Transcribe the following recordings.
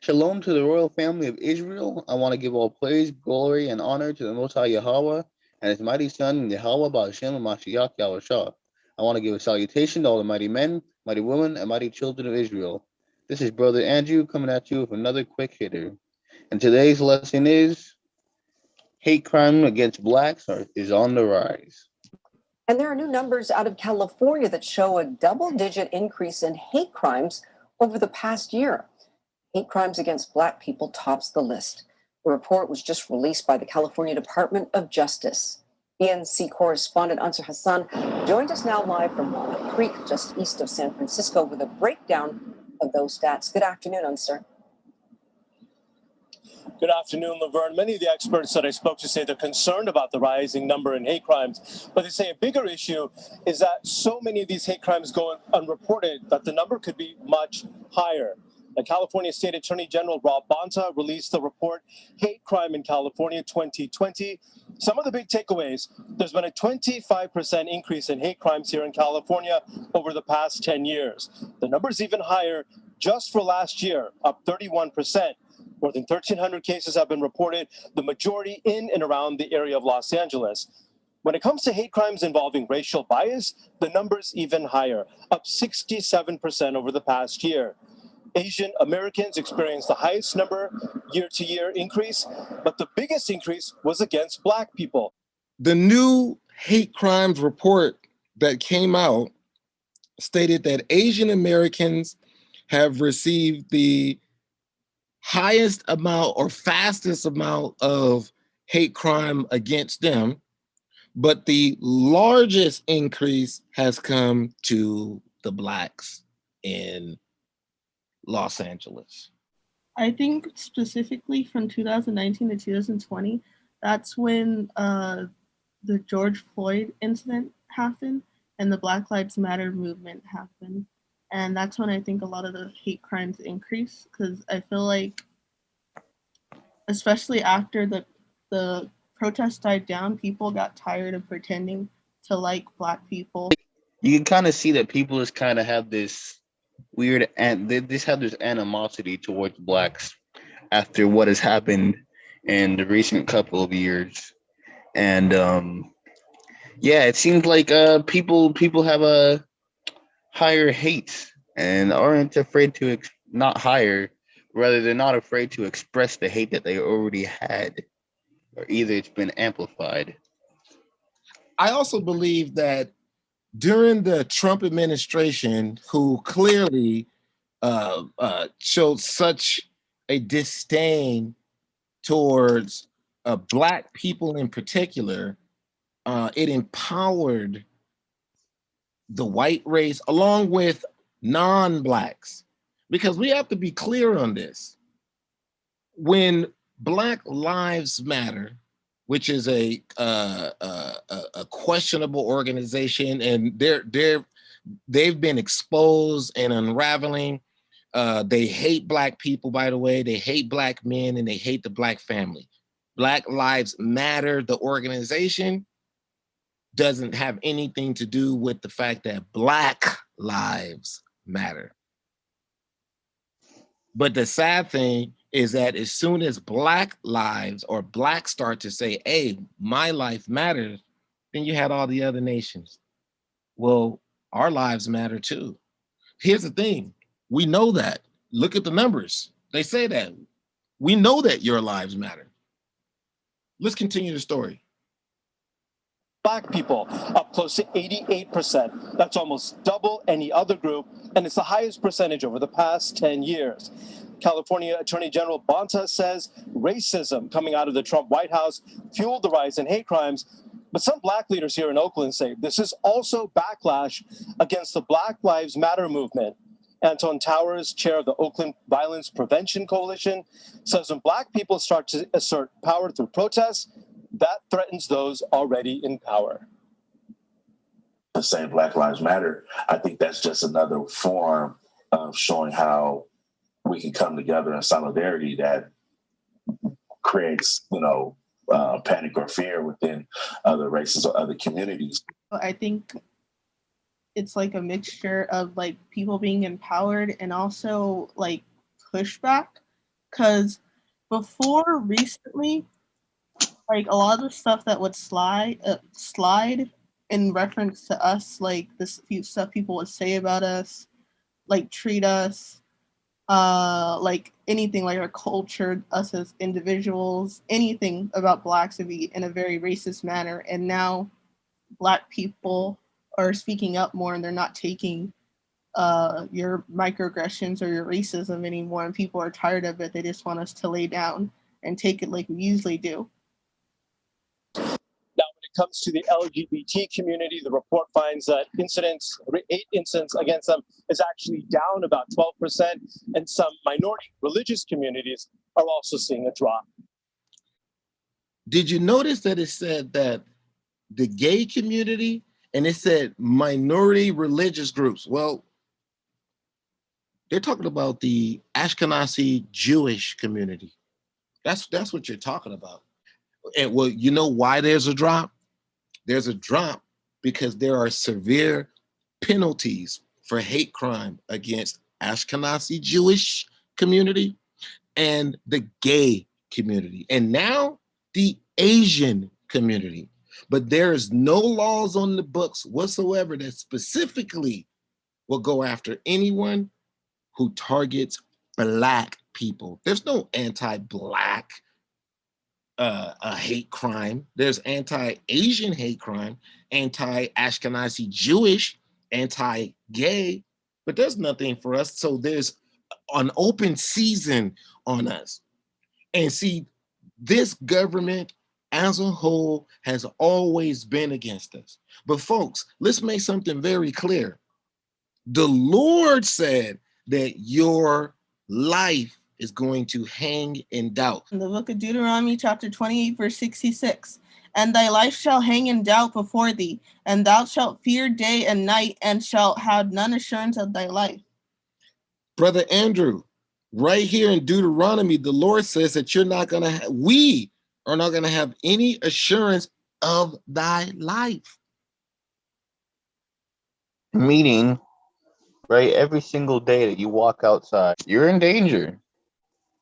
Shalom to the royal family of Israel. I want to give all praise, glory, and honor to the Most High Yahweh and His mighty Son, Yahweh Ba'Shem Mashiach Yahushua. I want to give a salutation to all the mighty men, mighty women, and mighty children of Israel. This is Brother Andrew coming at you with another quick hitter. And today's lesson is hate crime against blacks is on the rise. And there are new numbers out of California that show a double-digit increase in hate crimes over the past year. Hate crimes against Black people tops the list. The report was just released by the California Department of Justice. ENC correspondent Ansar Hassan joined us now live from Walnut Creek, just east of San Francisco, with a breakdown of those stats. Good afternoon, Ansar. Good afternoon, Laverne. Many of the experts that I spoke to say they're concerned about the rising number in hate crimes, but they say a bigger issue is that so many of these hate crimes go unreported that the number could be much higher. The California State Attorney General Rob Bonta released the report, Hate Crime in California 2020. Some of the big takeaways: there's been a 25% increase in hate crimes here in California over the past 10 years. The number's even higher just for last year, up 31%. More than 1,300 cases have been reported, the majority in and around the area of Los Angeles. When it comes to hate crimes involving racial bias, the number's even higher, up 67% over the past year. Asian Americans experienced the highest number year-to-year increase, but the biggest increase was against Black people. The new hate crimes report that came out stated that Asian Americans have received the highest amount or fastest amount of hate crime against them, but the largest increase has come to the Blacks in Los Angeles. I think specifically from 2019 to 2020, that's when the George Floyd incident happened and the Black Lives Matter movement happened. And that's when I think a lot of the hate crimes increase, because I feel like, especially after the protests died down, people got tired of pretending to like Black people. You can kind of see that people just kind of have this weird, and they just have this animosity towards blacks after what has happened in the recent couple of years. And yeah, it seems like people have a higher hate and aren't afraid to not higher, rather they're not afraid to express the hate that they already had, or either it's been amplified. I also believe that during the Trump administration, who clearly showed such a disdain towards Black people in particular, it empowered the white race along with non-Blacks. Because we have to be clear on this. When Black Lives Matter, which is a questionable organization, and they've been exposed and unraveling. They hate Black people, by the way. They hate Black men, and they hate the Black family. Black Lives Matter, the organization, doesn't have anything to do with the fact that Black lives matter. But the sad thing is that as soon as Black lives or Blacks start to say, hey, my life matters, then you had all the other nations. Well, our lives matter too. Here's the thing. We know that. Look at the numbers. They say that. We know that your lives matter. Let's continue the story. Black people, up close to 88%. That's almost double any other group, and it's the highest percentage over the past 10 years. California Attorney General Bonta says racism coming out of the Trump White House fueled the rise in hate crimes, but some Black leaders here in Oakland say this is also backlash against the Black Lives Matter movement. Anton Towers, chair of the Oakland Violence Prevention Coalition, says when Black people start to assert power through protests, that threatens those already in power. Saying Black Lives Matter, I think that's just another form of showing how we can come together in solidarity that creates, panic or fear within other races or other communities. I think it's like a mixture of like people being empowered and also like pushback. Because before recently, like a lot of the stuff that would slide in reference to us, like this few stuff people would say about us, like treat us, like anything, like our culture, us as individuals, anything about blacks would be in a very racist manner. And now black people are speaking up more, and they're not taking your microaggressions or your racism anymore, and people are tired of it. They just want us to lay down and take it like we usually do. Now, when it comes to the LGBT community, the report finds that hate incidents against them is actually down about 12%, and some minority religious communities are also seeing a drop. Did you notice that it said that the gay community and it said minority religious groups? Well, they're talking about the Ashkenazi Jewish community. That's what you're talking about. And well, you know why there's a drop? There's a drop because there are severe penalties for hate crime against Ashkenazi Jewish community and the gay community, and now the Asian community. But there is no laws on the books whatsoever that specifically will go after anyone who targets Black people. There's no anti-Black hate crime. There's anti-Asian hate crime, anti-Ashkenazi Jewish, anti-gay, but there's nothing for us. So there's an open season on us. And see, this government as a whole has always been against us. But folks, let's make something very clear. The Lord said that your life is going to hang in doubt. In the book of Deuteronomy, chapter 28, verse 66, and thy life shall hang in doubt before thee, and thou shalt fear day and night, and shalt have none assurance of thy life. Brother Andrew, right here in Deuteronomy, the Lord says that we are not going to have any assurance of thy life. Meaning, right, every single day that you walk outside, you're in danger.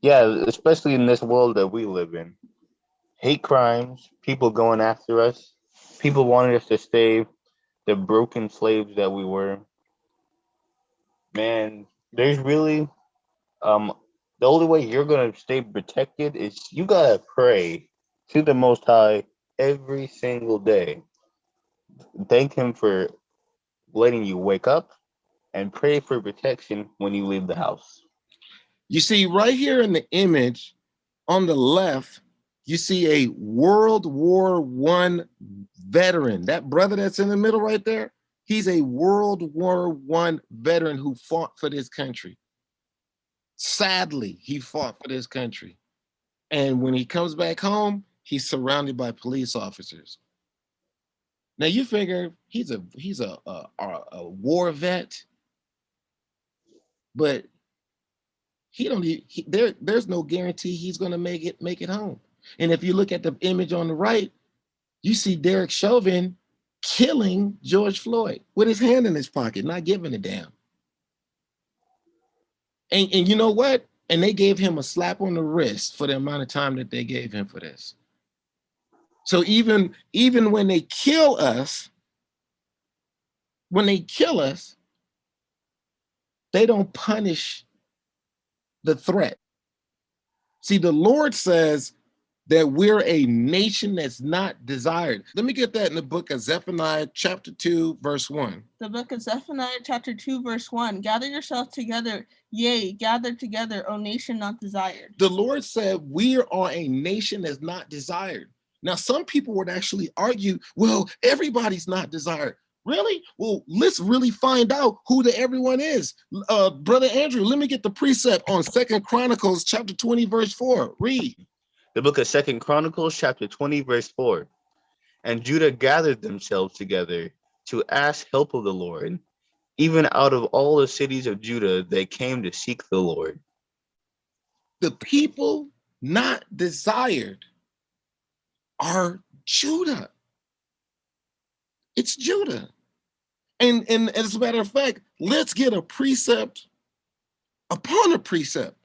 Yeah, especially in this world that we live in. Hate crimes, people going after us, people wanting us to stay the broken slaves that we were. Man, there's really the only way you're gonna stay protected is you gotta pray to the Most High every single day. Thank Him for letting you wake up and pray for protection when you leave the house. You see, right here in the image on the left, you see a World War I veteran. That brother that's in the middle right there, he's a World War I veteran who fought for this country. Sadly, he fought for this country. And when he comes back home, he's surrounded by police officers. Now you figure he's a war vet, but there's no guarantee he's going to make it home. And if you look at the image on the right, you see Derek Chauvin killing George Floyd with his hand in his pocket, not giving a damn. And you know what? And they gave him a slap on the wrist for the amount of time that they gave him for this. So even when they kill us, they don't punish the threat. See, the Lord says that we're a nation that's not desired. Let me get that in the book of Zephaniah, chapter 2, verse 1. The book of Zephaniah, chapter 2, verse 1. Gather yourselves together, yea, gather together, O nation not desired. The Lord said we are a nation that's not desired. Now, some people would actually argue, well, everybody's not desired. Really? Well, let's really find out who the everyone is. Brother Andrew, let me get the precept on 2 Chronicles chapter 20, verse 4. Read. The book of 2 Chronicles, chapter 20, verse 4. And Judah gathered themselves together to ask help of the Lord. Even out of all the cities of Judah, they came to seek the Lord. The people not desired are Judah. It's Judah. And as a matter of fact, let's get a precept upon a precept.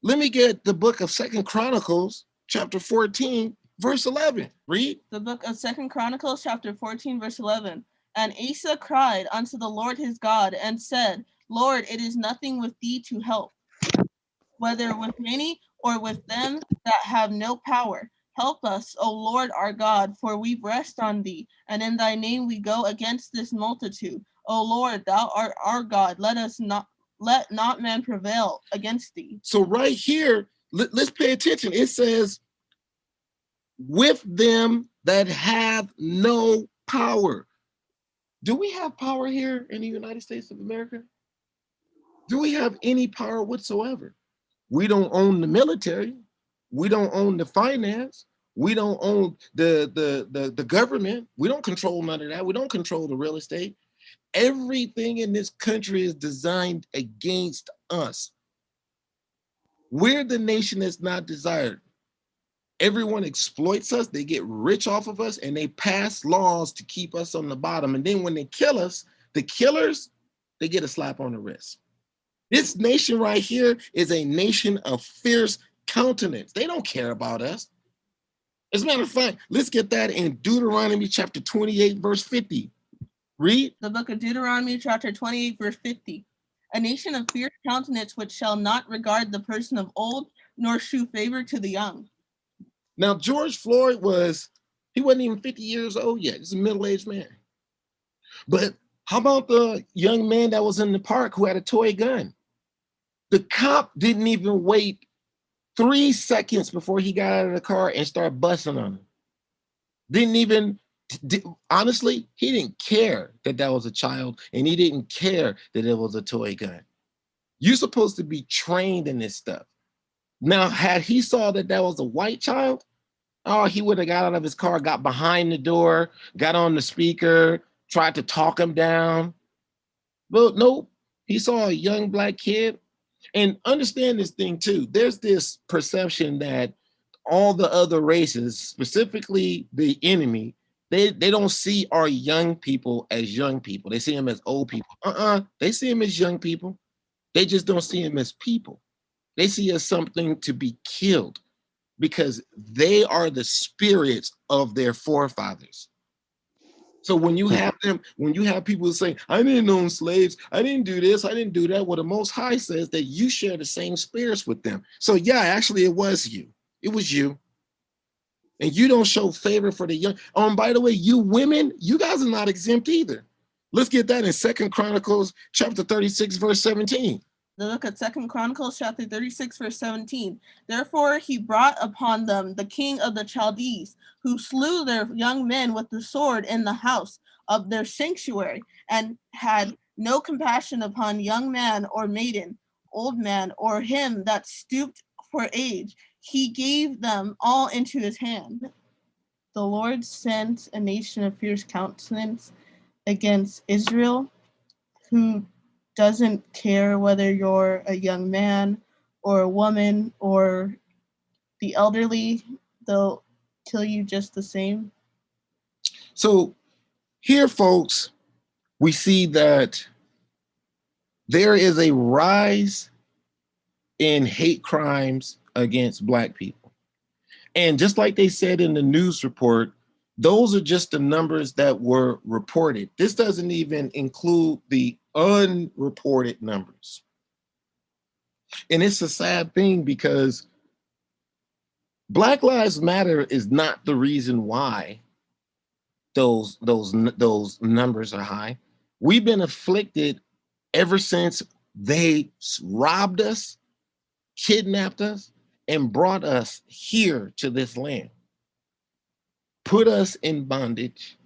Let me get the book of Second Chronicles, chapter 14, verse 11. Read. The book of Second Chronicles, chapter 14, verse 11. And Asa cried unto the Lord his God and said, Lord, it is nothing with thee to help, whether with many or with them that have no power. Help us, O Lord our God, for we rest on thee, and in thy name we go against this multitude. O Lord, thou art our God. Let not man prevail against thee. So right here, let's pay attention. It says, with them that have no power. Do we have power here in the United States of America? Do we have any power whatsoever? We don't own the military. We don't own the finance. We don't own the government. We don't control none of that. We don't control the real estate. Everything in this country is designed against us. We're the nation that's not desired. Everyone exploits us. They get rich off of us, and they pass laws to keep us on the bottom. And then when they kill us, the killers, they get a slap on the wrist. This nation right here is a nation of fierce countenance. They don't care about us. As a matter of fact, let's get that in Deuteronomy chapter 28, verse 50. Read. The book of Deuteronomy, chapter 28, verse 50. A nation of fierce countenance which shall not regard the person of old, nor shew favor to the young. Now, George Floyd he wasn't even 50 years old yet. He's a middle-aged man. But how about the young man that was in the park who had a toy gun? The cop didn't even wait 3 seconds before he got out of the car and started busting on him. Honestly, he didn't care that that was a child, and he didn't care that it was a toy gun. You're supposed to be trained in this stuff. Now, had he saw that that was a white child, oh, he would have got out of his car, got behind the door, got on the speaker, tried to talk him down. But nope, he saw a young black kid. And understand this thing too. There's this perception that all the other races, specifically the enemy, they don't see our young people as young people. They see them as old people. They see them as young people. They just don't see them as people. They see us something to be killed because they are the spirits of their forefathers. So when you have people saying, I didn't own slaves, I didn't do this, I didn't do that, well, the Most High says that you share the same spirits with them. So yeah, actually it was you. It was you. And you don't show favor for the young. Oh, and by the way, you women, you guys are not exempt either. Let's get that in Second Chronicles chapter 36, verse 17. The book of Second Chronicles, chapter 36, verse 17. Therefore he brought upon them the king of the Chaldees, who slew their young men with the sword in the house of their sanctuary, and had no compassion upon young man or maiden, old man, or him that stooped for age. He gave them all into his hand. The Lord sent a nation of fierce countenance against Israel, who doesn't care whether you're a young man or a woman or the elderly. They'll kill you just the same. So here, folks, we see that there is a rise in hate crimes against Black people. And just like they said in the news report, those are just the numbers that were reported. This doesn't even include the unreported numbers. And it's a sad thing because Black Lives Matter is not the reason why those numbers are high. We've been afflicted ever since they robbed us, kidnapped us, and brought us here to this land, put us in bondage,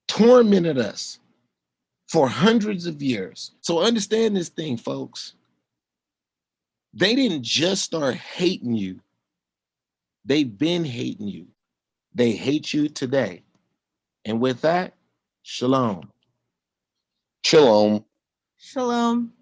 tormented us for hundreds of years. So understand this thing, folks. They didn't just start hating you. They've been hating you. They hate you today. And with that, shalom. Shalom. Shalom.